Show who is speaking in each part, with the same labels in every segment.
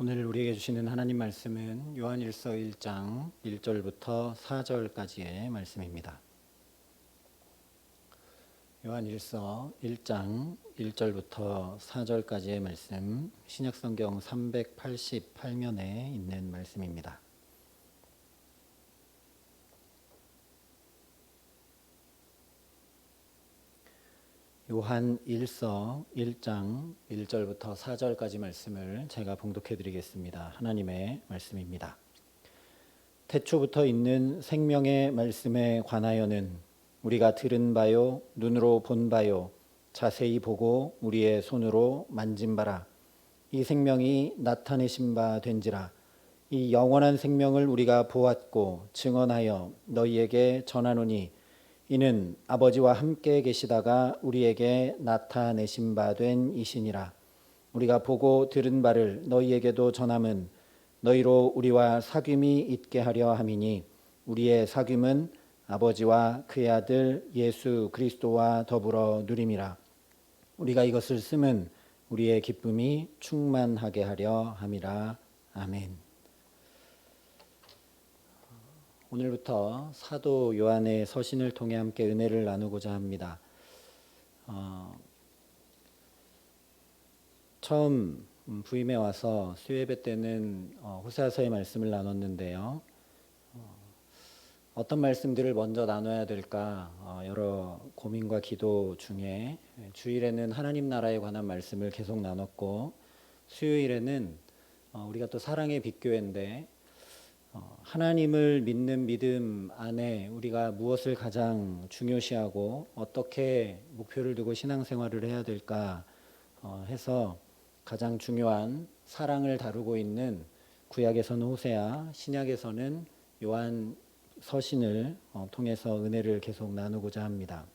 Speaker 1: 오늘 우리에게 주시는 하나님 말씀은 요한일서 1장 1절부터 4절까지의 말씀입니다. 요한일서 1장 1절부터 4절까지의 말씀, 신약성경 388면에 있는 말씀입니다. 요한 1서 1장 1절부터 4절까지 말씀을 제가 봉독해 드리겠습니다. 하나님의 말씀입니다. 태초부터 있는 생명의 말씀에 관하여는 우리가 들은 바요, 눈으로 본 바요, 자세히 보고 우리의 손으로 만진 바라. 이 생명이 나타내신 바 된지라. 이 영원한 생명을 우리가 보았고 증언하여 너희에게 전하노니 이는 아버지와 함께 계시다가 우리에게 나타내신 바 된 이시니라. 우리가 보고 들은 바를 너희에게도 전함은 너희로 우리와 사귐이 있게 하려 함이니 우리의 사귐은 아버지와 그의 아들 예수 그리스도와 더불어 누림이라. 우리가 이것을 쓰면 우리의 기쁨이 충만하게 하려 함이라. 아멘. 오늘부터 사도 요한의 서신을 통해 함께 은혜를 나누고자 합니다. 처음 부임해 와서 수요예배 때는 호세아서의 말씀을 나눴는데요. 어떤 말씀들을 먼저 나눠야 될까 여러 고민과 기도 중에 주일에는 하나님 나라에 관한 말씀을 계속 나눴고 수요일에는 우리가 또 사랑의 빛교회인데 하나님을 믿는 믿음 안에 우리가 무엇을 가장 중요시하고 어떻게 목표를 두고 신앙생활을 해야 될까 해서 가장 중요한 사랑을 다루고 있는 구약에서는 호세아, 신약에서는 요한 서신을 통해서 은혜를 계속 나누고자 합니다.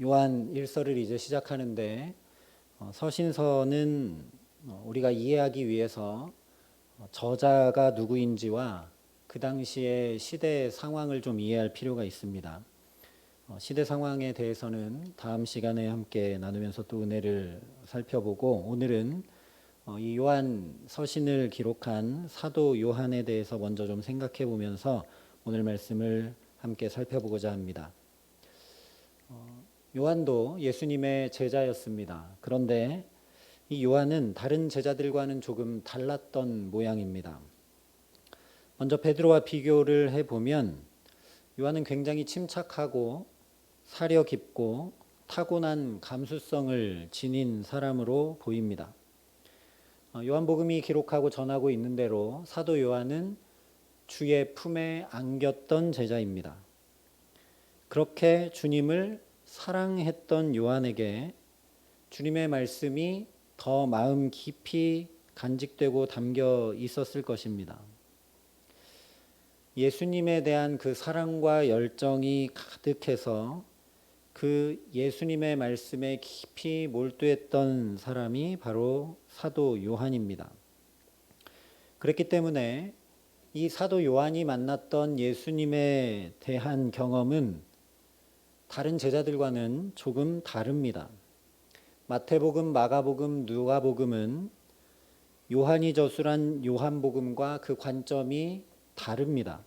Speaker 1: 요한 1서를 이제 시작하는데 서신서는 우리가 이해하기 위해서 저자가 누구인지와 그 당시의 시대 상황을 좀 이해할 필요가 있습니다. 시대 상황에 대해서는 다음 시간에 함께 나누면서 또 은혜를 살펴보고 오늘은 이 요한 서신을 기록한 사도 요한에 대해서 먼저 좀 생각해 보면서 오늘 말씀을 함께 살펴보고자 합니다. 요한도 예수님의 제자였습니다. 그런데 이 요한은 다른 제자들과는 조금 달랐던 모양입니다. 먼저 베드로와 비교를 해보면 요한은 굉장히 침착하고 사려 깊고 타고난 감수성을 지닌 사람으로 보입니다. 요한복음이 기록하고 전하고 있는 대로 사도 요한은 주의 품에 안겼던 제자입니다. 그렇게 주님을 사랑했던 요한에게 주님의 말씀이 더 마음 깊이 간직되고 담겨 있었을 것입니다. 예수님에 대한 그 사랑과 열정이 가득해서 그 예수님의 말씀에 깊이 몰두했던 사람이 바로 사도 요한입니다. 그렇기 때문에 이 사도 요한이 만났던 예수님에 대한 경험은 다른 제자들과는 조금 다릅니다. 마태복음, 마가복음, 누가복음은 요한이 저술한 요한복음과 그 관점이 다릅니다.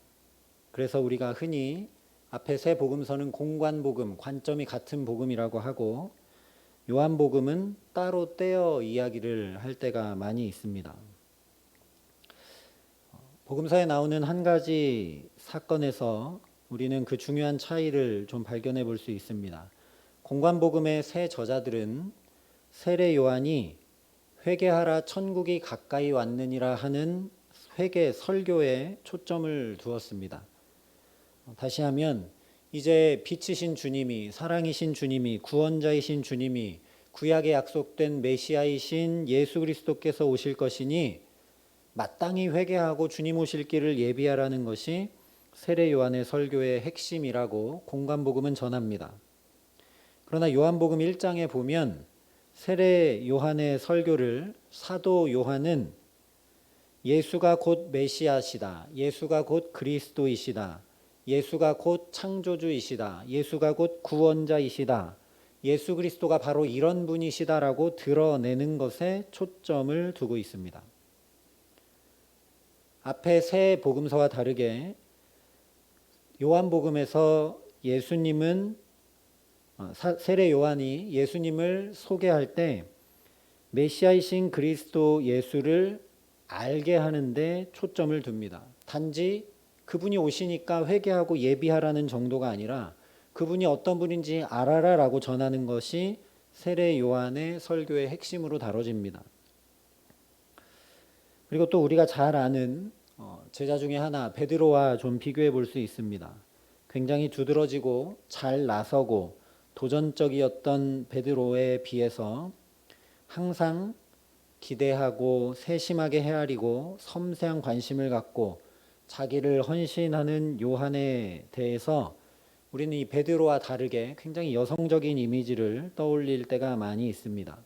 Speaker 1: 그래서 우리가 흔히 앞에 세 복음서는 공관복음, 관점이 같은 복음이라고 하고 요한복음은 따로 떼어 이야기를 할 때가 많이 있습니다. 복음서에 나오는 한 가지 사건에서 우리는 그 중요한 차이를 좀 발견해 볼 수 있습니다. 공관복음의 세 저자들은 세례 요한이 회개하라 천국이 가까이 왔느니라 하는 회개 설교에 초점을 두었습니다. 다시 하면 이제 빛이신 주님이, 사랑이신 주님이, 구원자이신 주님이, 구약에 약속된 메시아이신 예수 그리스도께서 오실 것이니 마땅히 회개하고 주님 오실 길을 예비하라는 것이 세례 요한의 설교의 핵심이라고 공관복음은 전합니다. 그러나 요한복음 1장에 보면 세례 요한의 설교를 사도 요한은 예수가 곧 메시아시다, 예수가 곧 그리스도이시다, 예수가 곧 창조주이시다, 예수가 곧 구원자이시다, 예수 그리스도가 바로 이런 분이시다라고 드러내는 것에 초점을 두고 있습니다. 앞에 세 복음서와 다르게 요한복음에서 예수님은 세례 요한이 예수님을 소개할 때 메시아이신 그리스도 예수를 알게 하는데 초점을 둡니다. 단지 그분이 오시니까 회개하고 예비하라는 정도가 아니라 그분이 어떤 분인지 알아라라고 전하는 것이 세례 요한의 설교의 핵심으로 다뤄집니다. 그리고 또 우리가 잘 아는 제자 중에 하나 베드로와 좀 비교해 볼 수 있습니다. 굉장히 두드러지고 잘 나서고 도전적이었던 베드로에 비해서 항상 기대하고 세심하게 헤아리고 섬세한 관심을 갖고 자기를 헌신하는 요한에 대해서 우리는 이 베드로와 다르게 굉장히 여성적인 이미지를 떠올릴 때가 많이 있습니다.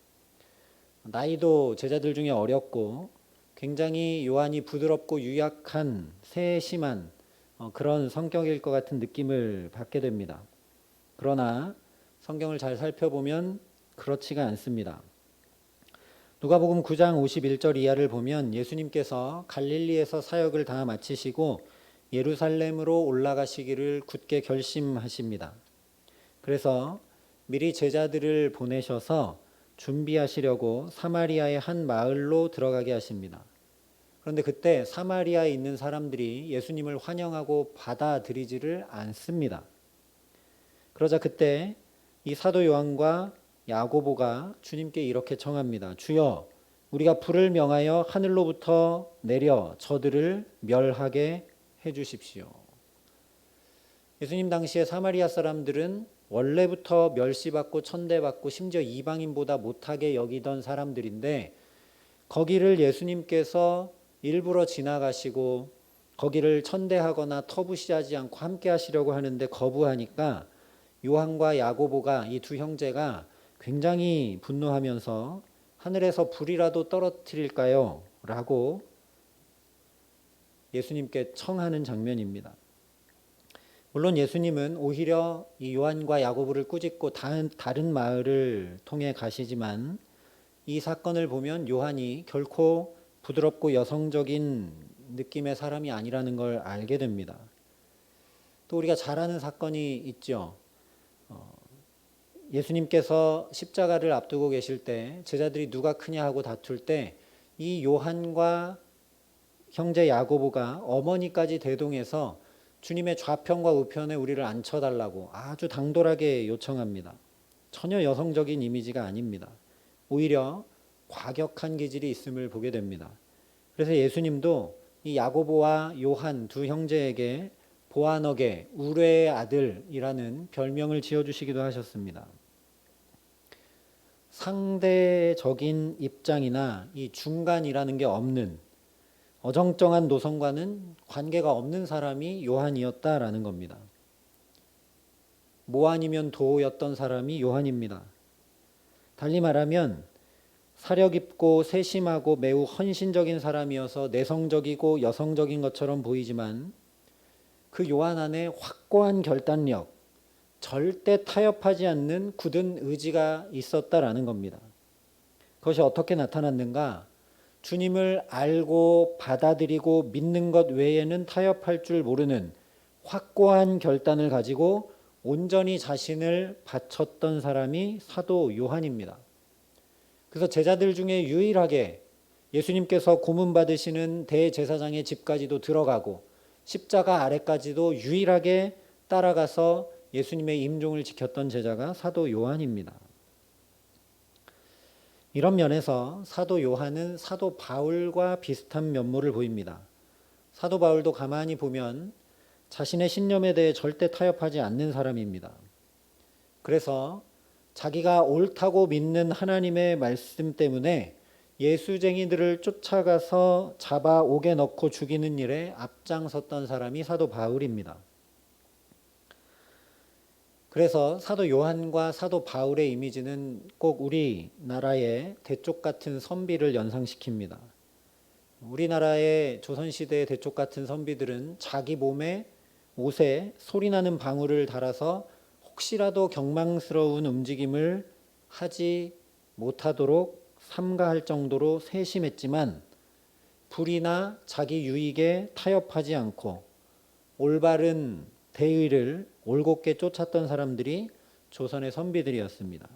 Speaker 1: 나이도 제자들 중에 어렸고 굉장히 요한이 부드럽고 유약한 세심한 그런 성격일 것 같은 느낌을 받게 됩니다. 그러나 성경을 잘 살펴보면 그렇지가 않습니다. 누가복음 9장 51절 이하를 보면 예수님께서 갈릴리에서 사역을 다 마치시고 예루살렘으로 올라가시기를 굳게 결심하십니다. 그래서 미리 제자들을 보내셔서 준비하시려고 사마리아의 한 마을로 들어가게 하십니다. 그런데 그때 사마리아에 있는 사람들이 예수님을 환영하고 받아들이지를 않습니다. 그러자 그때 이 사도 요한과 야고보가 주님께 이렇게 청합니다. 주여, 우리가 불을 명하여 하늘로부터 내려 저들을 멸하게 해주십시오. 예수님 당시에 사마리아 사람들은 원래부터 멸시받고 천대받고 심지어 이방인보다 못하게 여기던 사람들인데 거기를 예수님께서 일부러 지나가시고 거기를 천대하거나 터부시하지 않고 함께 하시려고 하는데 거부하니까 요한과 야고보가 이 두 형제가 굉장히 분노하면서 하늘에서 불이라도 떨어뜨릴까요? 라고 예수님께 청하는 장면입니다. 물론 예수님은 오히려 이 요한과 야고보를 꾸짖고 다른 마을을 통해 가시지만 이 사건을 보면 요한이 결코 부드럽고 여성적인 느낌의 사람이 아니라는 걸 알게 됩니다. 또 우리가 잘 아는 사건이 있죠. 예수님께서 십자가를 앞두고 계실 때 제자들이 누가 크냐 하고 다툴 때 이 요한과 형제 야고보가 어머니까지 대동해서 주님의 좌편과 우편에 우리를 앉혀달라고 아주 당돌하게 요청합니다. 전혀 여성적인 이미지가 아닙니다. 오히려 과격한 기질이 있음을 보게 됩니다. 그래서 예수님도 이 야고보와 요한 두 형제에게 보아너게 우레의 아들이라는 별명을 지어주시기도 하셨습니다. 상대적인 입장이나 이 중간이라는 게 없는 어정쩡한 노선과는 관계가 없는 사람이 요한이었다라는 겁니다. 모 아니면 도였던 사람이 요한입니다. 달리 말하면 사려 깊고 세심하고 매우 헌신적인 사람이어서 내성적이고 여성적인 것처럼 보이지만 그 요한 안에 확고한 결단력, 절대 타협하지 않는 굳은 의지가 있었다라는 겁니다. 그것이 어떻게 나타났는가? 주님을 알고 받아들이고 믿는 것 외에는 타협할 줄 모르는 확고한 결단을 가지고 온전히 자신을 바쳤던 사람이 사도 요한입니다. 그래서 제자들 중에 유일하게 예수님께서 고문 받으시는 대제사장의 집까지도 들어가고 십자가 아래까지도 유일하게 따라가서 예수님의 임종을 지켰던 제자가 사도 요한입니다. 이런 면에서 사도 요한은 사도 바울과 비슷한 면모를 보입니다. 사도 바울도 가만히 보면 자신의 신념에 대해 절대 타협하지 않는 사람입니다. 그래서 자기가 옳다고 믿는 하나님의 말씀 때문에 예수쟁이들을 쫓아가서 잡아 옥에 넣고 죽이는 일에 앞장섰던 사람이 사도 바울입니다. 그래서 사도 요한과 사도 바울의 이미지는 꼭 우리나라의 대쪽 같은 선비를 연상시킵니다. 우리나라의 조선시대의 대쪽 같은 선비들은 자기 몸에 옷에 소리나는 방울을 달아서 혹시라도 경망스러운 움직임을 하지 못하도록 삼가할 정도로 세심했지만 불이나 자기 유익에 타협하지 않고 올바른 대의를 올곧게 쫓았던 사람들이 조선의 선비들이었습니다.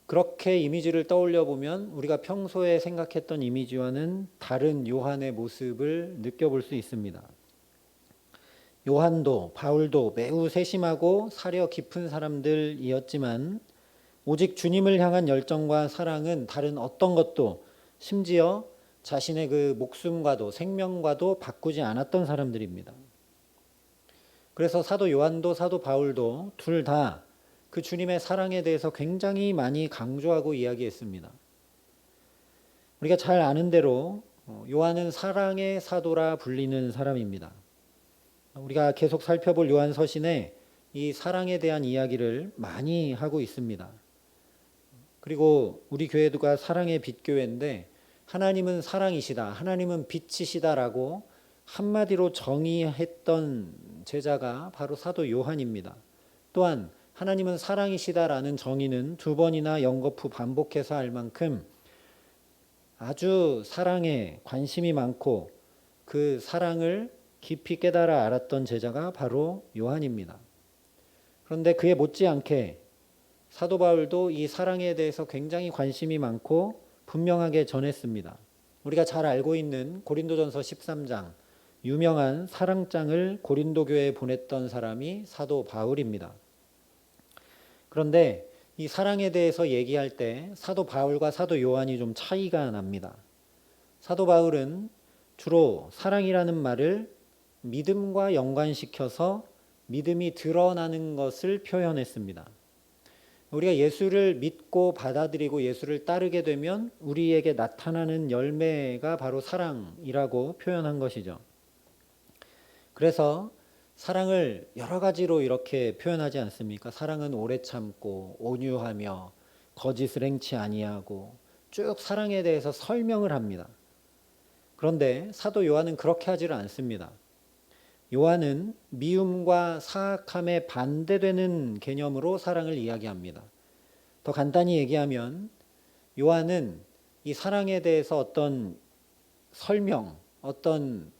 Speaker 1: 그렇게 이미지를 떠올려 보면 우리가 평소에 생각했던 이미지와는 다른 요한의 모습을 느껴볼 수 있습니다. 요한도 바울도 매우 세심하고 사려 깊은 사람들이었지만 오직 주님을 향한 열정과 사랑은 다른 어떤 것도 심지어 자신의 그 목숨과도 생명과도 바꾸지 않았던 사람들입니다. 그래서 사도 요한도 사도 바울도 둘 다 그 주님의 사랑에 대해서 굉장히 많이 강조하고 이야기했습니다. 우리가 잘 아는 대로 요한은 사랑의 사도라 불리는 사람입니다. 우리가 계속 살펴볼 요한 서신에 이 사랑에 대한 이야기를 많이 하고 있습니다. 그리고 우리 교회가 사랑의 빛교회인데 하나님은 사랑이시다, 하나님은 빛이시다라고 한마디로 정의했던 제자가 바로 사도 요한입니다. 또한 하나님은 사랑이시다라는 정의는 두 번이나 연거푸 반복해서 할 만큼 아주 사랑에 관심이 많고 그 사랑을 깊이 깨달아 알았던 제자가 바로 요한입니다. 그런데 그에 못지않게 사도 바울도 이 사랑에 대해서 굉장히 관심이 많고 분명하게 전했습니다. 우리가 잘 알고 있는 고린도전서 13장, 유명한 사랑장을 고린도 교회에 보냈던 사람이 사도 바울입니다. 그런데 이 사랑에 대해서 얘기할 때 사도 바울과 사도 요한이 좀 차이가 납니다. 사도 바울은 주로 사랑이라는 말을 믿음과 연관시켜서 믿음이 드러나는 것을 표현했습니다. 우리가 예수를 믿고 받아들이고 예수를 따르게 되면 우리에게 나타나는 열매가 바로 사랑이라고 표현한 것이죠. 그래서 사랑을 여러 가지로 이렇게 표현하지 않습니까? 사랑은 오래 참고 온유하며 거짓을 행치 아니하고 쭉 사랑에 대해서 설명을 합니다. 그런데 사도 요한은 그렇게 하지를 않습니다. 요한은 미움과 사악함에 반대되는 개념으로 사랑을 이야기합니다. 더 간단히 얘기하면 요한은 이 사랑에 대해서 어떤 설명, 어떤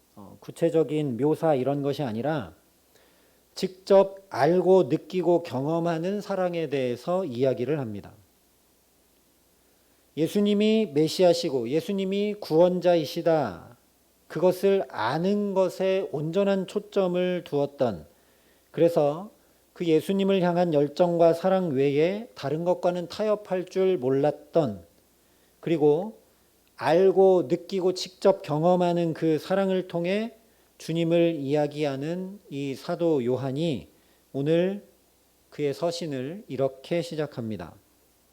Speaker 1: 구체적인 묘사 이런 것이 아니라 직접 알고 느끼고 경험하는 사랑에 대해서 이야기를 합니다. 예수님이 메시아시고 예수님이 구원자이시다. 그것을 아는 것에 온전한 초점을 두었던, 그래서 그 예수님을 향한 열정과 사랑 외에 다른 것과는 타협할 줄 몰랐던, 그리고 알고 느끼고 직접 경험하는 그 사랑을 통해 주님을 이야기하는 이 사도 요한이 오늘 그의 서신을 이렇게 시작합니다.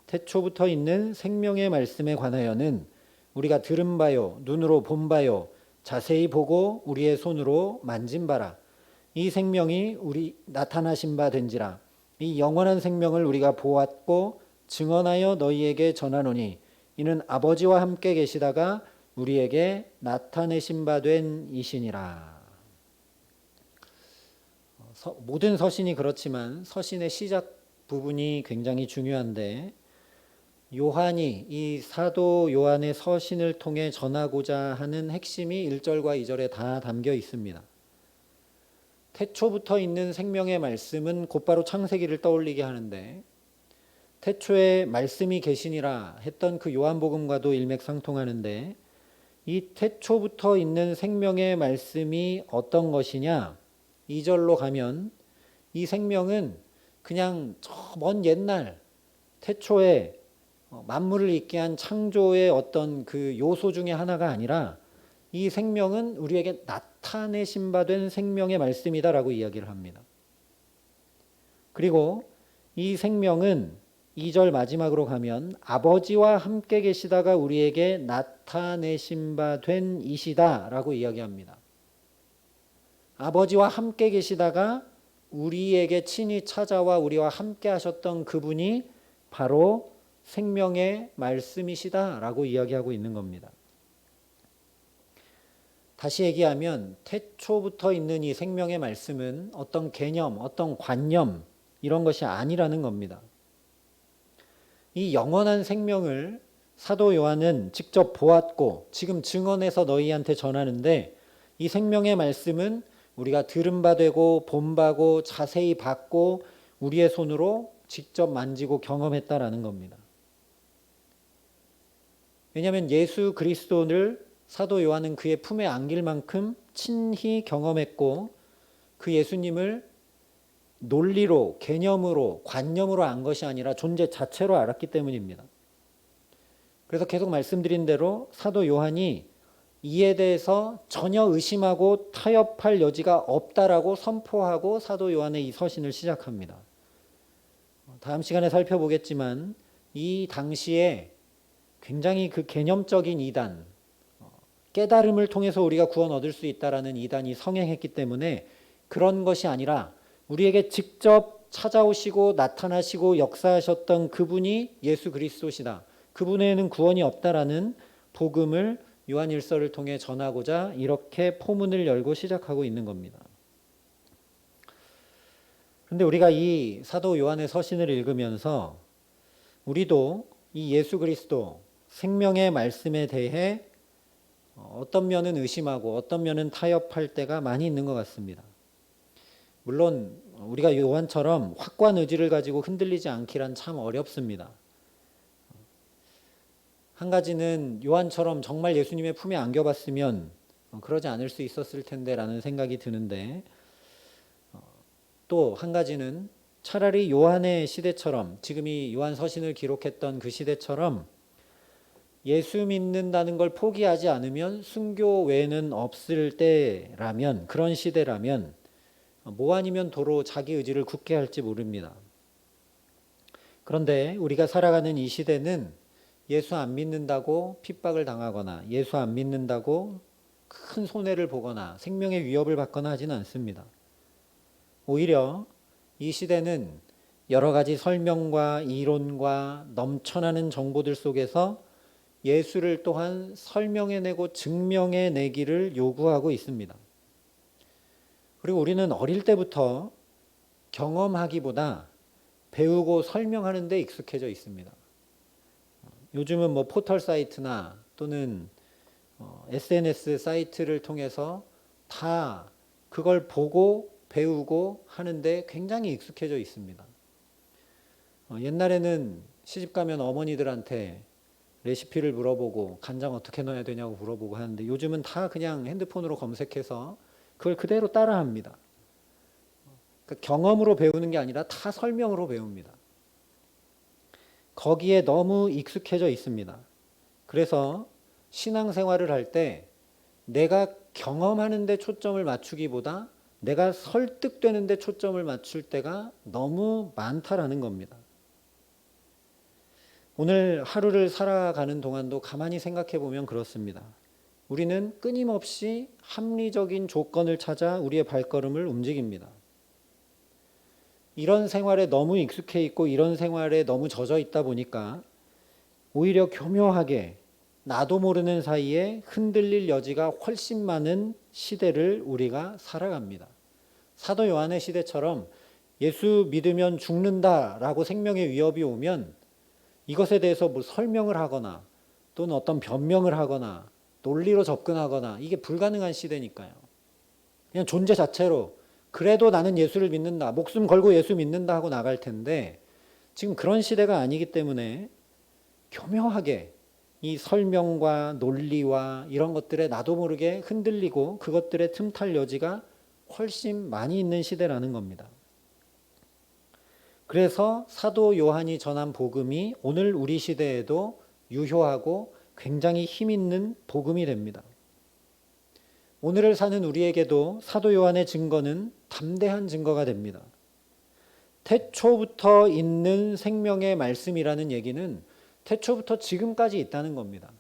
Speaker 1: 태초부터 있는 생명의 말씀에 관하여는 우리가 들은 바요, 눈으로 본 바요, 자세히 보고 우리의 손으로 만진 바라. 이 생명이 우리 나타나신 바 된지라. 이 영원한 생명을 우리가 보았고 증언하여 너희에게 전하노니 이는 아버지와 함께 계시다가 우리에게 나타내신 바 된 이시니라. 모든 서신이 그렇지만 서신의 시작 부분이 굉장히 중요한데 요한이 이 사도 요한의 서신을 통해 전하고자 하는 핵심이 1절과 2절에 다 담겨 있습니다. 태초부터 있는 생명의 말씀은 곧바로 창세기를 떠올리게 하는데 태초에 말씀이 계시니라 했던 그 요한복음과도 일맥상통하는데 이 태초부터 있는 생명의 말씀이 어떤 것이냐? 2절로 가면 이 생명은 그냥 저 먼 옛날 태초에 만물을 있게 한 창조의 어떤 그 요소 중에 하나가 아니라 이 생명은 우리에게 나타내신 바 된 생명의 말씀이다라고 이야기를 합니다. 그리고 이 생명은 2절 마지막으로 가면 아버지와 함께 계시다가 우리에게 나타내신 바 된 이시다라고 이야기합니다. 아버지와 함께 계시다가 우리에게 친히 찾아와 우리와 함께 하셨던 그분이 바로 생명의 말씀이시다라고 이야기하고 있는 겁니다. 다시 얘기하면 태초부터 있는 이 생명의 말씀은 어떤 개념, 어떤 관념 이런 것이 아니라는 겁니다. 이 영원한 생명을 사도 요한은 직접 보았고 지금 증언해서 너희한테 전하는데, 이 생명의 말씀은 우리가 들은 바 되고 본 바고 자세히 봤고 우리의 손으로 직접 만지고 경험했다라는 겁니다. 왜냐하면 예수 그리스도를 사도 요한은 그의 품에 안길 만큼 친히 경험했고 그 예수님을 논리로, 개념으로, 관념으로 안 것이 아니라 존재 자체로 알았기 때문입니다. 그래서 계속 말씀드린 대로 사도 요한이 이에 대해서 전혀 의심하고 타협할 여지가 없다라고 선포하고 사도 요한의 이 서신을 시작합니다. 다음 시간에 살펴보겠지만 이 당시에 굉장히 그 개념적인 이단, 깨달음을 통해서 우리가 구원 얻을 수 있다라는 이단이 성행했기 때문에 그런 것이 아니라 우리에게 직접 찾아오시고 나타나시고 역사하셨던 그분이 예수 그리스도시다, 그분에는 구원이 없다라는 복음을 요한일서를 통해 전하고자 이렇게 포문을 열고 시작하고 있는 겁니다. 그런데 우리가 이 사도 요한의 서신을 읽으면서 우리도 이 예수 그리스도 생명의 말씀에 대해 어떤 면은 의심하고 어떤 면은 타협할 때가 많이 있는 것 같습니다. 물론 우리가 요한처럼 확고한 의지를 가지고 흔들리지 않기란 참 어렵습니다. 한 가지는 요한처럼 정말 예수님의 품에 안겨봤으면 그러지 않을 수 있었을 텐데 라는 생각이 드는데, 또 한 가지는 차라리 요한의 시대처럼, 지금 이 요한 서신을 기록했던 그 시대처럼 예수 믿는다는 걸 포기하지 않으면 순교 외에는 없을 때라면, 그런 시대라면 뭐 아니면 도로 자기 의지를 굳게 할지 모릅니다. 그런데 우리가 살아가는 이 시대는 예수 안 믿는다고 핍박을 당하거나 예수 안 믿는다고 큰 손해를 보거나 생명의 위협을 받거나 하지는 않습니다. 오히려 이 시대는 여러 가지 설명과 이론과 넘쳐나는 정보들 속에서 예수를 또한 설명해내고 증명해내기를 요구하고 있습니다. 그리고 우리는 어릴 때부터 경험하기보다 배우고 설명하는 데 익숙해져 있습니다. 요즘은 뭐 포털 사이트나 또는 SNS 사이트를 통해서 다 그걸 보고 배우고 하는데 굉장히 익숙해져 있습니다. 옛날에는 시집 가면 어머니들한테 레시피를 물어보고 간장 어떻게 넣어야 되냐고 물어보고 하는데 요즘은 다 그냥 핸드폰으로 검색해서 그걸 그대로 따라합니다. 그러니까 경험으로 배우는 게 아니라 다 설명으로 배웁니다. 거기에 너무 익숙해져 있습니다. 그래서 신앙생활을 할 때 내가 경험하는 데 초점을 맞추기보다 내가 설득되는 데 초점을 맞출 때가 너무 많다라는 겁니다. 오늘 하루를 살아가는 동안도 가만히 생각해 보면 그렇습니다. 우리는 끊임없이 합리적인 조건을 찾아 우리의 발걸음을 움직입니다. 이런 생활에 너무 익숙해 있고 이런 생활에 너무 젖어 있다 보니까 오히려 교묘하게 나도 모르는 사이에 흔들릴 여지가 훨씬 많은 시대를 우리가 살아갑니다. 사도 요한의 시대처럼 예수 믿으면 죽는다라고 생명의 위협이 오면 이것에 대해서 뭐 설명을 하거나 또는 어떤 변명을 하거나 논리로 접근하거나 이게 불가능한 시대니까요. 그냥 존재 자체로 그래도 나는 예수를 믿는다, 목숨 걸고 예수 믿는다 하고 나갈 텐데 지금 그런 시대가 아니기 때문에 교묘하게 이 설명과 논리와 이런 것들에 나도 모르게 흔들리고 그것들의 틈탈 여지가 훨씬 많이 있는 시대라는 겁니다. 그래서 사도 요한이 전한 복음이 오늘 우리 시대에도 유효하고 굉장히 힘 있는 복음이 됩니다. 오늘을 사는 우리에게도 사도 요한의 증거는 담대한 증거가 됩니다. 태초부터 있는 생명의 말씀이라는 얘기는 태초부터 지금까지 있다는 겁니다.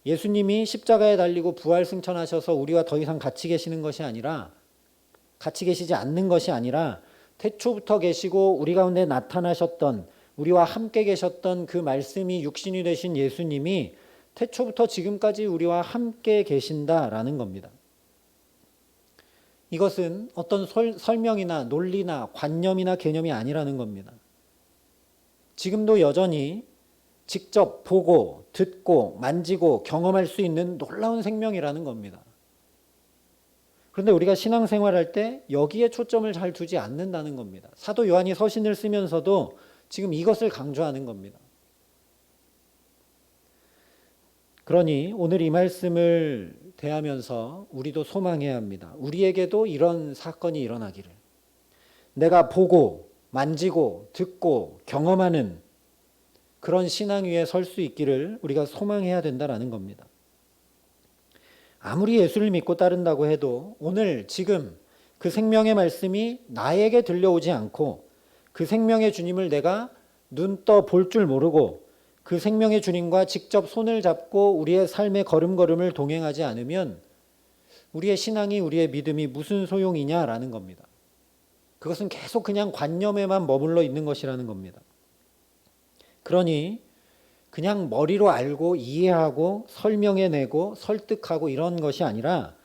Speaker 1: 예수님이 십자가에 달리고 부활 승천하셔서 우리와 더 이상 같이 계시는 것이 아니라, 같이 계시지 않는 것이 아니라 태초부터 계시고 우리 가운데 나타나셨던, 우리와 함께 계셨던 그 말씀이 육신이 되신 예수님이 태초부터 지금까지 우리와 함께 계신다라는 겁니다. 이것은 어떤 설명이나 논리나 관념이나 개념이 아니라는 겁니다. 지금도 여전히 직접 보고 듣고 만지고 경험할 수 있는 놀라운 생명이라는 겁니다. 그런데 우리가 신앙생활할 때 여기에 초점을 잘 두지 않는다는 겁니다. 사도 요한이 서신을 쓰면서도 지금 이것을 강조하는 겁니다. 그러니 오늘 이 말씀을 대하면서 우리도 소망해야 합니다. 우리에게도 이런 사건이 일어나기를. 내가 보고 만지고 듣고 경험하는 그런 신앙 위에 설 수 있기를 우리가 소망해야 된다는 겁니다. 아무리 예수를 믿고 따른다고 해도 오늘 지금 그 생명의 말씀이 나에게 들려오지 않고 그 생명의 주님을 내가 눈 떠 볼 줄 모르고 그 생명의 주님과 직접 손을 잡고 우리의 삶의 걸음걸음을 동행하지 않으면 우리의 신앙이 우리의 믿음이 무슨 소용이냐라는 겁니다. 그것은 계속 그냥 관념에만 머물러 있는 것이라는 겁니다. 그러니 그냥 머리로 알고 이해하고 설명해내고 설득하고 이런 것이 아니라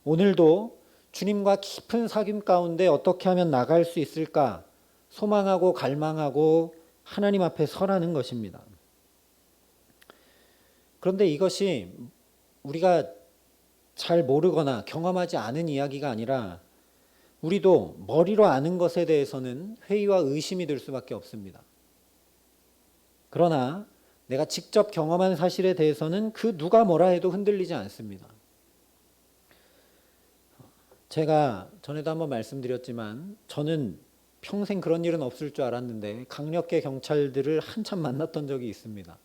Speaker 1: 오늘도 주님과 깊은 사귐 가운데 어떻게 하면 나갈 수 있을까 소망하고 갈망하고 하나님 앞에 서라는 것입니다. 그런데 이것이 우리가 잘 모르거나 경험하지 않은 이야기가 아니라 우리도 머리로 아는 것에 대해서는 회의와 의심이 들 수밖에 없습니다. 그러나 내가 직접 경험한 사실에 대해서는 그 누가 뭐라 해도 흔들리지 않습니다. 제가 전에도 한번 말씀드렸지만 저는 평생 그런 일은 없을 줄 알았는데 강력계 경찰들을 한참 만났던 적이 있습니다.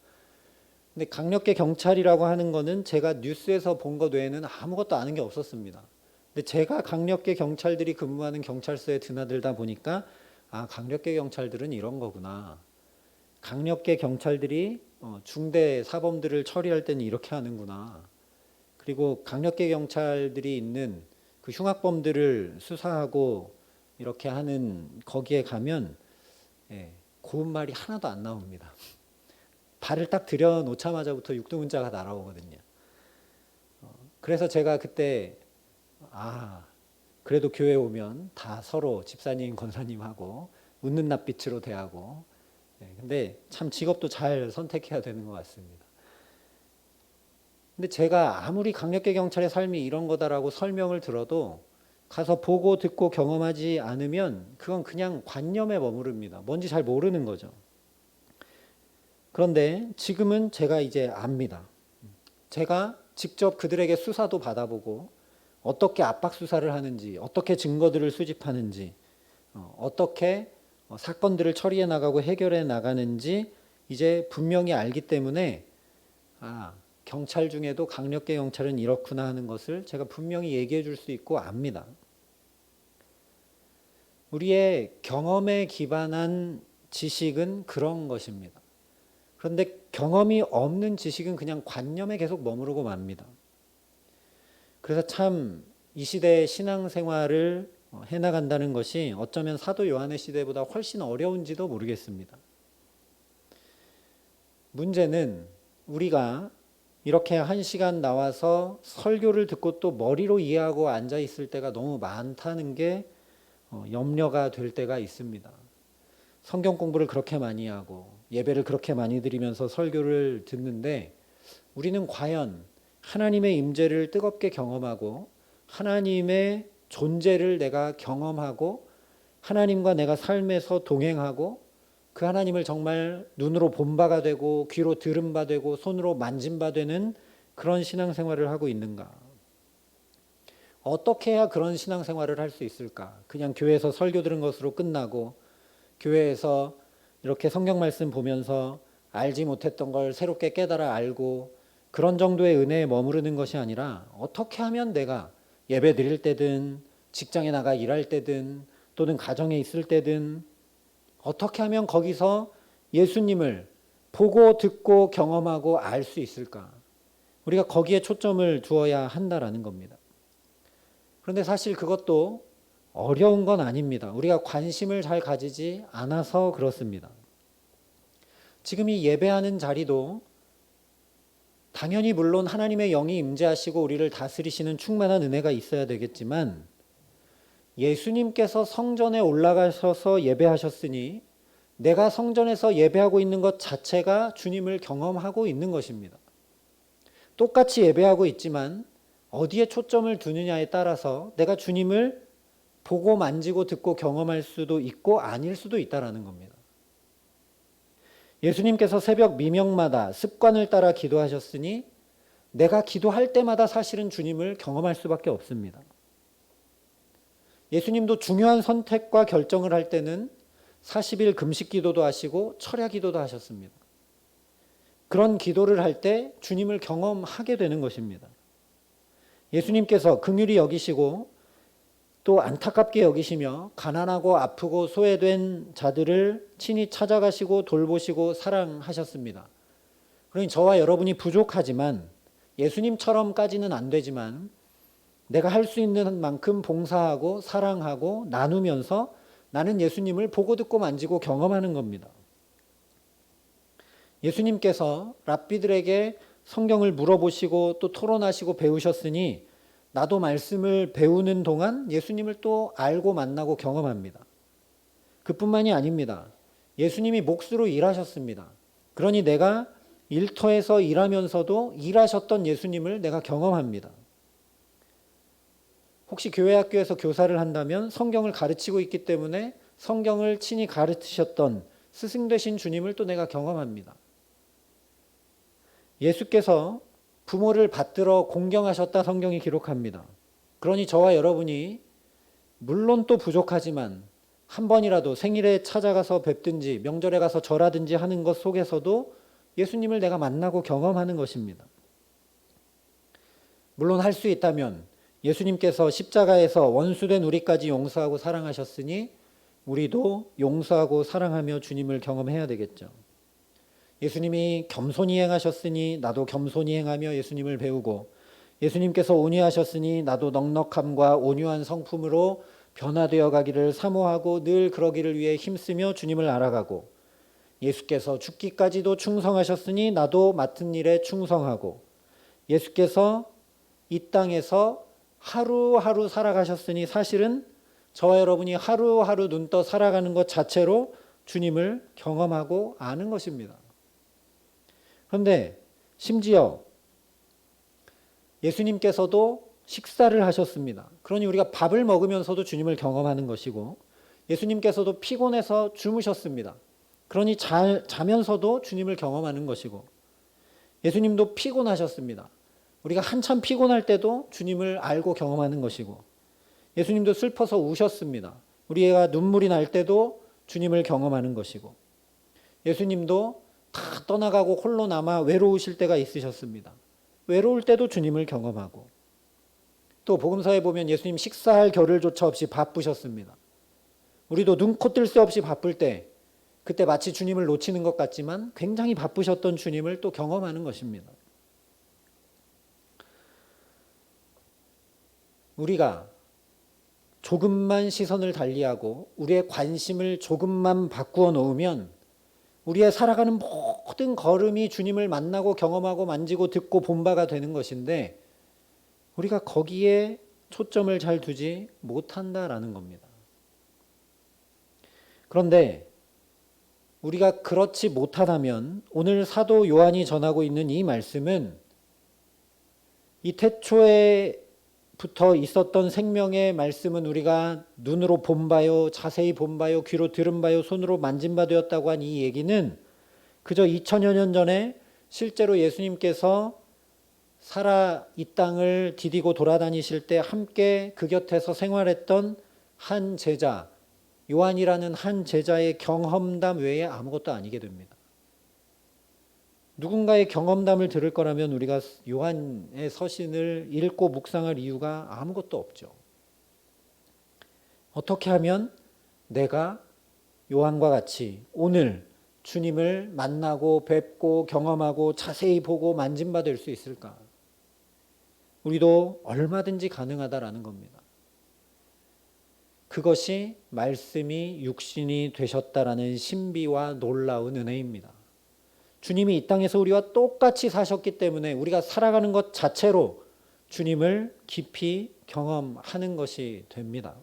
Speaker 1: 근데 강력계 경찰이라고 하는 거는 제가 뉴스에서 본 것 외에는 아무것도 아는 게 없었습니다. 근데 제가 강력계 경찰들이 근무하는 경찰서에 드나들다 보니까 강력계 경찰들은 이런 거구나. 강력계 경찰들이 중대 사범들을 처리할 때는 이렇게 하는구나. 그리고 강력계 경찰들이 있는 그 흉악범들을 수사하고 이렇게 하는 거기에 가면 고운 말이 하나도 안 나옵니다. 발을 딱 들여놓자마자부터 육두문자가 날아오거든요. 그래서 제가 그때 그래도 교회 오면 다 서로 집사님, 권사님하고 웃는 낯빛으로 대하고 근데 참 직업도 잘 선택해야 되는 것 같습니다. 근데 제가 아무리 강력계 경찰의 삶이 이런 거다라고 설명을 들어도 가서 보고 듣고 경험하지 않으면 그건 그냥 관념에 머무릅니다. 뭔지 잘 모르는 거죠. 그런데 지금은 제가 이제 압니다. 제가 직접 그들에게 수사도 받아보고 어떻게 압박 수사를 하는지, 어떻게 증거들을 수집하는지, 어떻게 사건들을 처리해 나가고 해결해 나가는지 이제 분명히 알기 때문에 경찰 중에도 강력계 경찰은 이렇구나 하는 것을 제가 분명히 얘기해 줄 수 있고 압니다. 우리의 경험에 기반한 지식은 그런 것입니다. 그런데 경험이 없는 지식은 그냥 관념에 계속 머무르고 맙니다. 그래서 참 이 시대의 신앙생활을 해나간다는 것이 어쩌면 사도 요한의 시대보다 훨씬 어려운지도 모르겠습니다. 문제는 우리가 이렇게 1시간 나와서 설교를 듣고 또 머리로 이해하고 앉아 있을 때가 너무 많다는 게 염려가 될 때가 있습니다. 성경 공부를 그렇게 많이 하고 예배를 그렇게 많이 드리면서 설교를 듣는데 우리는 과연 하나님의 임재를 뜨겁게 경험하고 하나님의 존재를 내가 경험하고 하나님과 내가 삶에서 동행하고 그 하나님을 정말 눈으로 본 바가 되고 귀로 들은 바 되고 손으로 만진 바 되는 그런 신앙생활을 하고 있는가? 어떻게 해야 그런 신앙생활을 할 수 있을까? 그냥 교회에서 설교 들은 것으로 끝나고 교회에서 이렇게 성경 말씀 보면서 알지 못했던 걸 새롭게 깨달아 알고 그런 정도의 은혜에 머무르는 것이 아니라 어떻게 하면 내가 예배 드릴 때든 직장에 나가 일할 때든 또는 가정에 있을 때든 어떻게 하면 거기서 예수님을 보고 듣고 경험하고 알 수 있을까? 우리가 거기에 초점을 두어야 한다라는 겁니다. 그런데 사실 그것도 어려운 건 아닙니다. 우리가 관심을 잘 가지지 않아서 그렇습니다. 지금 이 예배하는 자리도 당연히 물론 하나님의 영이 임재하시고 우리를 다스리시는 충만한 은혜가 있어야 되겠지만 예수님께서 성전에 올라가셔서 예배하셨으니 내가 성전에서 예배하고 있는 것 자체가 주님을 경험하고 있는 것입니다. 똑같이 예배하고 있지만 어디에 초점을 두느냐에 따라서 내가 주님을 보고 만지고 듣고 경험할 수도 있고 아닐 수도 있다라는 겁니다. 예수님께서 새벽 미명마다 습관을 따라 기도하셨으니 내가 기도할 때마다 사실은 주님을 경험할 수밖에 없습니다. 예수님도 중요한 선택과 결정을 할 때는 40일 금식 기도도 하시고 철야 기도도 하셨습니다. 그런 기도를 할 때 주님을 경험하게 되는 것입니다. 예수님께서 긍휼히 여기시고 또 안타깝게 여기시며 가난하고 아프고 소외된 자들을 친히 찾아가시고 돌보시고 사랑하셨습니다. 그러니 저와 여러분이 부족하지만 예수님처럼까지는 안 되지만 내가 할 수 있는 만큼 봉사하고 사랑하고 나누면서 나는 예수님을 보고 듣고 만지고 경험하는 겁니다. 예수님께서 랍비들에게 성경을 물어보시고 또 토론하시고 배우셨으니 나도 말씀을 배우는 동안 예수님을 또 알고 만나고 경험합니다. 그뿐만이 아닙니다. 예수님이 몫으로 일하셨습니다. 그러니 내가 일터에서 일하면서도 일하셨던 예수님을 내가 경험합니다. 혹시 교회 학교에서 교사를 한다면 성경을 가르치고 있기 때문에 성경을 친히 가르치셨던 스승 되신 주님을 또 내가 경험합니다. 예수께서 부모를 받들어 공경하셨다 성경이 기록합니다. 그러니 저와 여러분이 물론 또 부족하지만 한 번이라도 생일에 찾아가서 뵙든지 명절에 가서 절하든지 하는 것 속에서도 예수님을 내가 만나고 경험하는 것입니다. 물론 할 수 있다면 예수님께서 십자가에서 원수된 우리까지 용서하고 사랑하셨으니 우리도 용서하고 사랑하며 주님을 경험해야 되겠죠. 예수님이 겸손히 행하셨으니 나도 겸손히 행하며 예수님을 배우고 예수님께서 온유하셨으니 나도 넉넉함과 온유한 성품으로 변화되어 가기를 사모하고 늘 그러기를 위해 힘쓰며 주님을 알아가고 예수께서 죽기까지도 충성하셨으니 나도 맡은 일에 충성하고 예수께서 이 땅에서 하루하루 살아가셨으니 사실은 저와 여러분이 하루하루 눈 떠 살아가는 것 자체로 주님을 경험하고 아는 것입니다. 그런데 심지어 예수님께서도 식사를 하셨습니다. 그러니 우리가 밥을 먹으면서도 주님을 경험하는 것이고 예수님께서도 피곤해서 주무셨습니다. 그러니 자면서도 주님을 경험하는 것이고 예수님도 피곤하셨습니다. 우리가 한참 피곤할 때도 주님을 알고 경험하는 것이고 예수님도 슬퍼서 우셨습니다. 우리가 눈물이 날 때도 주님을 경험하는 것이고 예수님도 다 떠나가고 홀로 남아 외로우실 때가 있으셨습니다. 외로울 때도 주님을 경험하고 또 복음서에 보면 예수님 식사할 겨를조차 없이 바쁘셨습니다. 우리도 눈코 뜰 새 없이 바쁠 때 그때 마치 주님을 놓치는 것 같지만 굉장히 바쁘셨던 주님을 또 경험하는 것입니다. 우리가 조금만 시선을 달리하고 우리의 관심을 조금만 바꾸어 놓으면 우리의 살아가는 모든 걸음이 주님을 만나고 경험하고 만지고 듣고 본 바가 되는 것인데 우리가 거기에 초점을 잘 두지 못한다라는 겁니다. 그런데 우리가 그렇지 못하다면 오늘 사도 요한이 전하고 있는 이 말씀은 이 태초에부터 있었던 생명의 말씀은 우리가 눈으로 본 바요, 자세히 본 바요, 귀로 들은 바요, 손으로 만진 바 되었다고 한 이 얘기는 그저 2000여 년 전에 실제로 예수님께서 살아 이 땅을 디디고 돌아다니실 때 함께 그 곁에서 생활했던 한 제자, 요한이라는 한 제자의 경험담 외에 아무것도 아니게 됩니다. 누군가의 경험담을 들을 거라면 우리가 요한의 서신을 읽고 묵상할 이유가 아무것도 없죠. 어떻게 하면 내가 요한과 같이 오늘 주님을 만나고 뵙고 경험하고 자세히 보고 만진 바 될 수 있을까? 우리도 얼마든지 가능하다라는 겁니다. 그것이 말씀이 육신이 되셨다라는 신비와 놀라운 은혜입니다. 주님이 이 땅에서 우리와 똑같이 사셨기 때문에 우리가 살아가는 것 자체로 주님을 깊이 경험하는 것이 됩니다.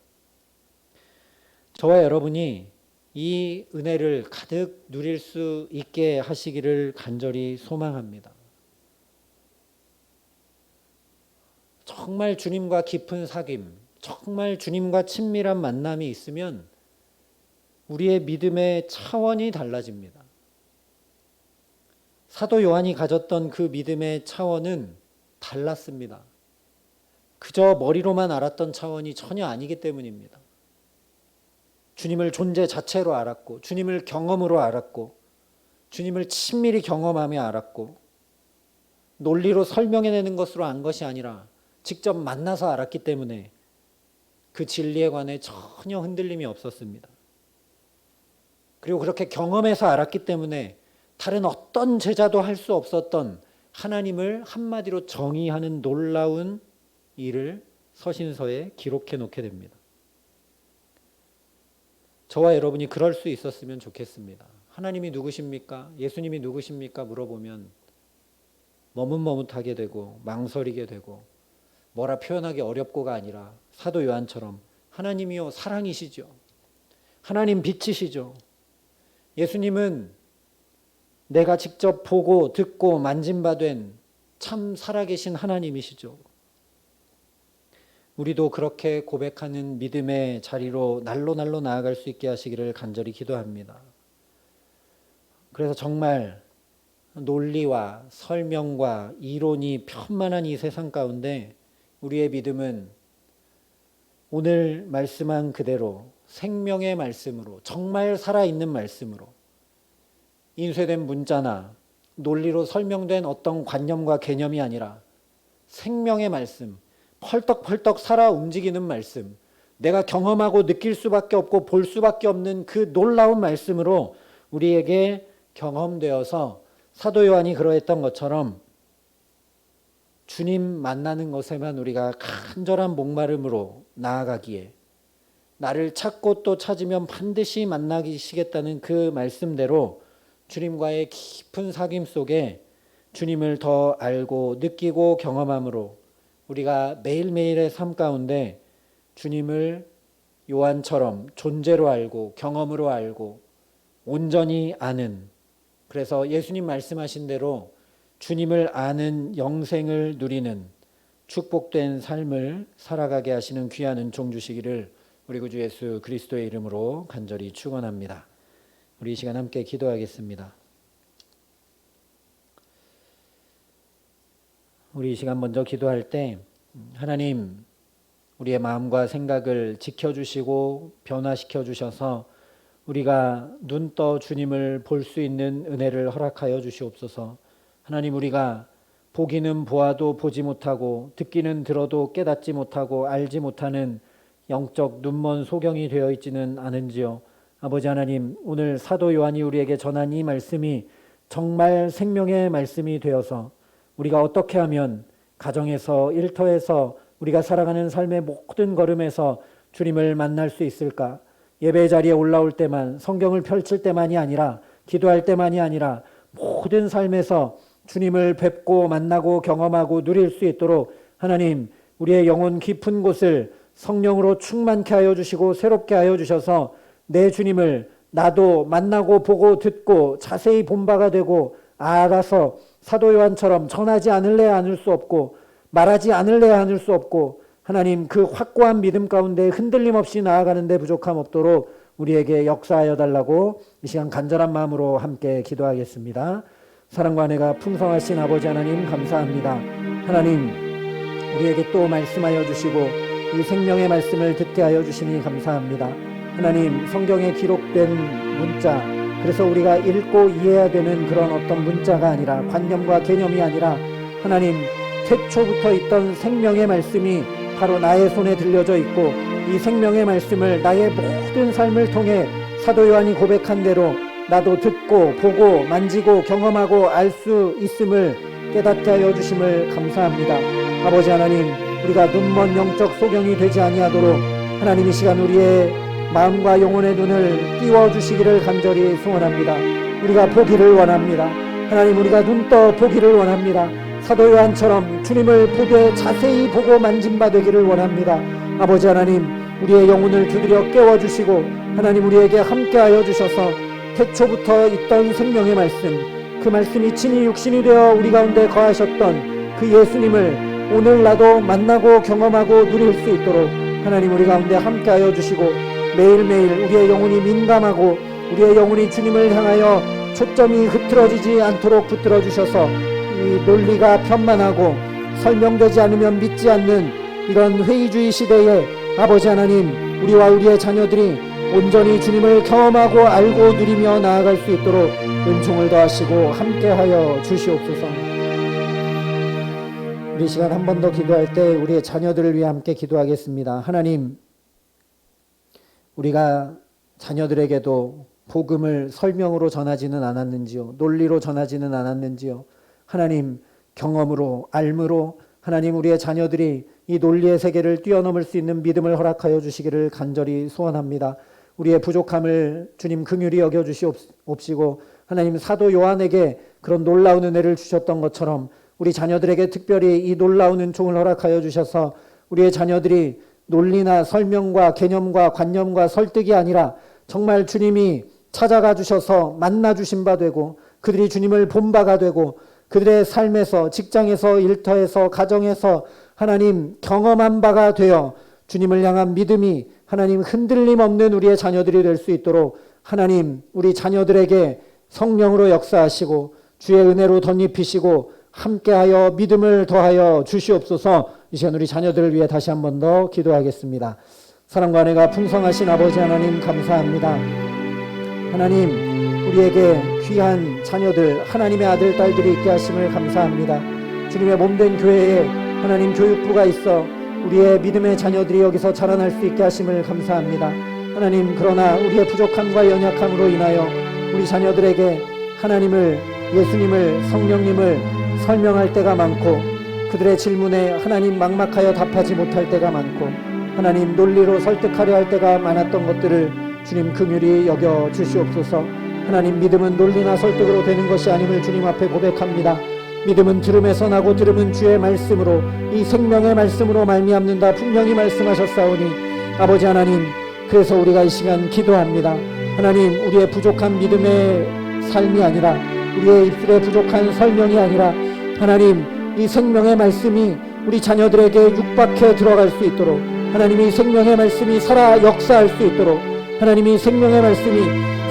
Speaker 1: 저와 여러분이 이 은혜를 가득 누릴 수 있게 하시기를 간절히 소망합니다. 정말 주님과 깊은 사귐, 정말 주님과 친밀한 만남이 있으면 우리의 믿음의 차원이 달라집니다. 사도 요한이 가졌던 그 믿음의 차원은 달랐습니다. 그저 머리로만 알았던 차원이 전혀 아니기 때문입니다. 주님을 존재 자체로 알았고, 주님을 경험으로 알았고, 주님을 친밀히 경험하며 알았고, 논리로 설명해내는 것으로 안 것이 아니라 직접 만나서 알았기 때문에 그 진리에 관해 전혀 흔들림이 없었습니다. 그리고 그렇게 경험해서 알았기 때문에 다른 어떤 제자도 할 수 없었던 하나님을 한마디로 정의하는 놀라운 일을 서신서에 기록해 놓게 됩니다. 저와 여러분이 그럴 수 있었으면 좋겠습니다. 하나님이 누구십니까? 예수님이 누구십니까? 물어보면 머뭇머뭇하게 되고 망설이게 되고 뭐라 표현하기 어렵고가 아니라 사도 요한처럼 하나님이요 사랑이시죠. 하나님 빛이시죠. 예수님은 내가 직접 보고 듣고 만진 바 된 참 살아계신 하나님이시죠. 우리도 그렇게 고백하는 믿음의 자리로 날로 나아갈 수 있게 하시기를 간절히 기도합니다. 그래서 정말 논리와 설명과 이론이 편만한 이 세상 가운데 우리의 믿음은 오늘 말씀한 그대로 생명의 말씀으로, 정말 살아있는 말씀으로, 인쇄된 문자나 논리로 설명된 어떤 관념과 개념이 아니라 생명의 말씀, 펄떡펄떡 살아 움직이는 말씀, 내가 경험하고 느낄 수밖에 없고 볼 수밖에 없는 그 놀라운 말씀으로 우리에게 경험되어서 사도 요한이 그러했던 것처럼 주님 만나는 것에만 우리가 간절한 목마름으로 나아가기에, 나를 찾고 또 찾으면 반드시 만나시겠다는 그 말씀대로 주님과의 깊은 사귐 속에 주님을 더 알고 느끼고 경험함으로 우리가 매일매일의 삶 가운데 주님을 요한처럼 존재로 알고 경험으로 알고 온전히 아는, 그래서 예수님 말씀하신 대로 주님을 아는 영생을 누리는 축복된 삶을 살아가게 하시는 귀한 은총 주시기를 우리 구주 예수 그리스도의 이름으로 간절히 축원합니다. 우리 이 시간 함께 기도하겠습니다. 우리 이 시간 먼저 기도할 때 하나님, 우리의 마음과 생각을 지켜주시고 변화시켜 주셔서 우리가 눈 떠 주님을 볼 수 있는 은혜를 허락하여 주시옵소서. 하나님, 우리가 보기는 보아도 보지 못하고 듣기는 들어도 깨닫지 못하고 알지 못하는 영적 눈먼 소경이 되어 있지는 않은지요. 아버지 하나님, 오늘 사도 요한이 우리에게 전한 이 말씀이 정말 생명의 말씀이 되어서 우리가 어떻게 하면 가정에서, 일터에서, 우리가 살아가는 삶의 모든 걸음에서 주님을 만날 수 있을까? 예배 자리에 올라올 때만, 성경을 펼칠 때만이 아니라, 기도할 때만이 아니라 모든 삶에서 주님을 뵙고 만나고 경험하고 누릴 수 있도록 하나님, 우리의 영혼 깊은 곳을 성령으로 충만케 하여 주시고 새롭게 하여 주셔서 내 주님을 나도 만나고 보고 듣고 자세히 본 바가 되고 알아서 사도 요한처럼 전하지 않을래야 않을 수 없고 말하지 않을래야 않을 수 없고 하나님, 그 확고한 믿음 가운데 흔들림 없이 나아가는 데 부족함 없도록 우리에게 역사하여 달라고 이 시간 간절한 마음으로 함께 기도하겠습니다. 사랑과 은혜가 풍성하신 아버지 하나님, 감사합니다. 하나님, 우리에게 또 말씀하여 주시고 이 생명의 말씀을 듣게 하여 주시니 감사합니다. 하나님, 성경에 기록된 문자, 그래서 우리가 읽고 이해해야 되는 그런 어떤 문자가 아니라, 관념과 개념이 아니라 하나님, 태초부터 있던 생명의 말씀이 바로 나의 손에 들려져 있고 이 생명의 말씀을 나의 모든 삶을 통해 사도 요한이 고백한 대로 나도 듣고 보고 만지고 경험하고 알 수 있음을 깨닫게 하여 주심을 감사합니다. 아버지 하나님, 우리가 눈먼 영적 소경이 되지 아니하도록 하나님, 이 시간 우리의 마음과 영혼의 눈을 띄워주시기를 간절히 소원합니다. 우리가 보기를 원합니다. 하나님, 우리가 눈 떠 보기를 원합니다. 사도 요한처럼 주님을 보되 자세히 보고 만진 바 되기를 원합니다. 아버지 하나님, 우리의 영혼을 두드려 깨워주시고 하나님 우리에게 함께하여 주셔서 태초부터 있던 생명의 말씀, 그 말씀이 친히 육신이 되어 우리 가운데 거하셨던 그 예수님을 오늘 나도 만나고 경험하고 누릴 수 있도록 하나님 우리 가운데 함께하여 주시고 매일매일 우리의 영혼이 민감하고 우리의 영혼이 주님을 향하여 초점이 흐트러지지 않도록 붙들어 주셔서 이 논리가 편만하고 설명되지 않으면 믿지 않는 이런 회의주의 시대에 아버지 하나님 우리와 우리의 자녀들이 온전히 주님을 경험하고 알고 누리며 나아갈 수 있도록 은총을 더하시고 함께하여 주시옵소서. 우리 시간 한 번 더 기도할 때 우리의 자녀들을 위해 함께 기도하겠습니다. 하나님, 우리가 자녀들에게도 복음을 설명으로 전하지는 않았는지요, 논리로 전하지는 않았는지요. 하나님, 경험으로 알므로 하나님 우리의 자녀들이 이 논리의 세계를 뛰어넘을 수 있는 믿음을 허락하여 주시기를 간절히 소원합니다. 우리의 부족함을 주님 긍휼히 여겨주시옵시고 하나님 사도 요한에게 그런 놀라운 은혜를 주셨던 것처럼 우리 자녀들에게 특별히 이 놀라운 은총을 허락하여 주셔서 우리의 자녀들이 논리나 설명과 개념과 관념과 설득이 아니라 정말 주님이 찾아가 주셔서 만나 주신 바 되고 그들이 주님을 본 바가 되고 그들의 삶에서 직장에서 일터에서 가정에서 하나님 경험한 바가 되어 주님을 향한 믿음이 하나님 흔들림 없는 우리의 자녀들이 될 수 있도록 하나님 우리 자녀들에게 성령으로 역사하시고 주의 은혜로 덧입히시고 함께하여 믿음을 더하여 주시옵소서. 이 시간 우리 자녀들을 위해 다시 한 번 더 기도하겠습니다. 사랑과 은혜가 풍성하신 아버지 하나님 감사합니다. 하나님 우리에게 귀한 자녀들 하나님의 아들 딸들이 있게 하심을 감사합니다. 주님의 몸된 교회에 하나님 교육부가 있어 우리의 믿음의 자녀들이 여기서 자라날 수 있게 하심을 감사합니다. 하나님 그러나 우리의 부족함과 연약함으로 인하여 우리 자녀들에게 하나님을 예수님을 성령님을 설명할 때가 많고 그들의 질문에 하나님 막막하여 답하지 못할 때가 많고 하나님 논리로 설득하려 할 때가 많았던 것들을 주님 긍휼히 여겨 주시옵소서. 하나님 믿음은 논리나 설득으로 되는 것이 아님을 주님 앞에 고백합니다. 믿음은 들음에서 나고 들음은 주의 말씀으로 이 생명의 말씀으로 말미암는다 분명히 말씀하셨사오니 아버지 하나님 그래서 우리가 이 시간 기도합니다. 하나님 우리의 부족한 믿음의 삶이 아니라 우리의 입술에 부족한 설명이 아니라 하나님 이 생명의 말씀이 우리 자녀들에게 육박해 들어갈 수 있도록 하나님이 생명의 말씀이 살아 역사할 수 있도록 하나님이 생명의 말씀이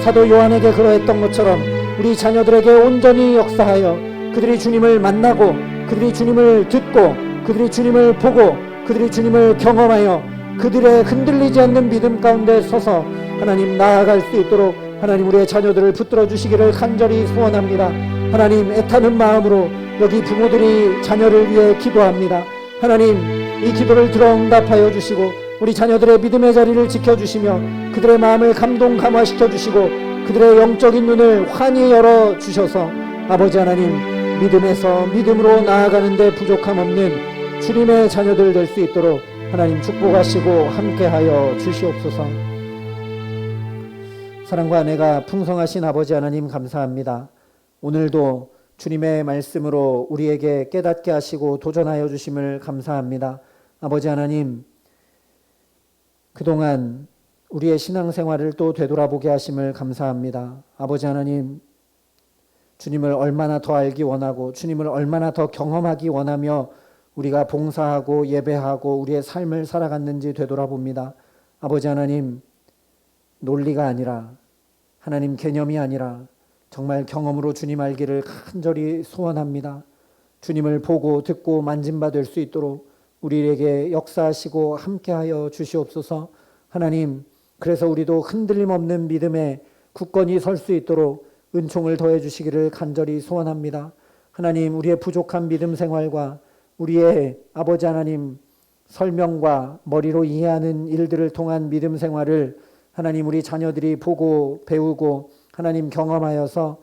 Speaker 1: 사도 요한에게 그러했던 것처럼 우리 자녀들에게 온전히 역사하여 그들이 주님을 만나고 그들이 주님을 듣고 그들이 주님을 보고 그들이 주님을 경험하여 그들의 흔들리지 않는 믿음 가운데 서서 하나님 나아갈 수 있도록 하나님 우리의 자녀들을 붙들어 주시기를 간절히 소원합니다. 하나님 애타는 마음으로 여기 부모들이 자녀를 위해 기도합니다. 하나님 이 기도를 들어 응답하여 주시고 우리 자녀들의 믿음의 자리를 지켜주시며 그들의 마음을 감동 감화시켜 주시고 그들의 영적인 눈을 환히 열어 주셔서 아버지 하나님 믿음에서 믿음으로 나아가는 데 부족함 없는 주님의 자녀들 될 수 있도록 하나님 축복하시고 함께하여 주시옵소서. 사랑과 은혜가 풍성하신 아버지 하나님 감사합니다. 오늘도 주님의 말씀으로 우리에게 깨닫게 하시고 도전하여 주심을 감사합니다. 아버지 하나님 그동안 우리의 신앙생활을 또 되돌아보게 하심을 감사합니다. 아버지 하나님 주님을 얼마나 더 알기 원하고 주님을 얼마나 더 경험하기 원하며 우리가 봉사하고 예배하고 우리의 삶을 살아갔는지 되돌아봅니다. 아버지 하나님 논리가 아니라 하나님 개념이 아니라 정말 경험으로 주님 알기를 간절히 소원합니다. 주님을 보고 듣고 만진 바 될 수 있도록 우리에게 역사하시고 함께하여 주시옵소서. 하나님 그래서 우리도 흔들림 없는 믿음에 굳건히 설 수 있도록 은총을 더해 주시기를 간절히 소원합니다. 하나님 우리의 부족한 믿음 생활과 우리의 아버지 하나님 설명과 머리로 이해하는 일들을 통한 믿음 생활을 하나님 우리 자녀들이 보고 배우고 하나님 경험하여서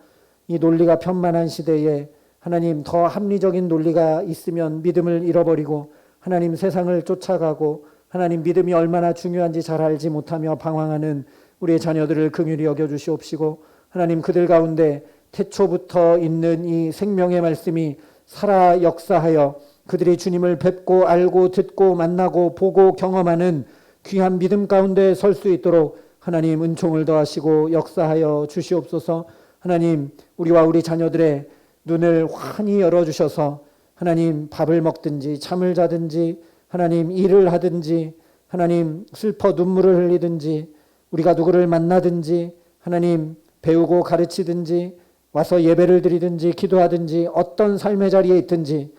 Speaker 1: 이 논리가 편만한 시대에 하나님 더 합리적인 논리가 있으면 믿음을 잃어버리고 하나님 세상을 쫓아가고 하나님 믿음이 얼마나 중요한지 잘 알지 못하며 방황하는 우리의 자녀들을 긍휼히 여겨주시옵시고 하나님 그들 가운데 태초부터 있는 이 생명의 말씀이 살아 역사하여 그들이 주님을 뵙고 알고 듣고 만나고 보고 경험하는 귀한 믿음 가운데 설 수 있도록 하나님 은총을 더하시고 역사하여 주시옵소서. 하나님 우리와 우리 자녀들의 눈을 환히 열어주셔서 하나님 밥을 먹든지 잠을 자든지 하나님 일을 하든지 하나님 슬퍼 눈물을 흘리든지 우리가 누구를 만나든지 하나님 배우고 가르치든지 와서 예배를 드리든지 기도하든지 어떤 삶의 자리에 있든지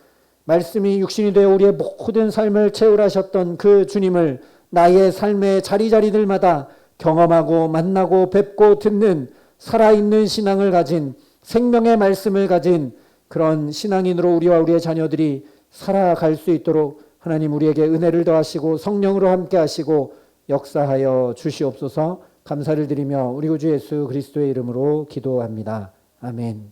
Speaker 1: 말씀이 육신이 되어 우리의 모든 삶을 채울하셨던 그 주님을 나의 삶의 자리자리들마다 경험하고 만나고 뵙고 듣는 살아있는 신앙을 가진 생명의 말씀을 가진 그런 신앙인으로 우리와 우리의 자녀들이 살아갈 수 있도록 하나님 우리에게 은혜를 더하시고 성령으로 함께 하시고 역사하여 주시옵소서. 감사를 드리며 우리 구주 예수 그리스도의 이름으로 기도합니다. 아멘.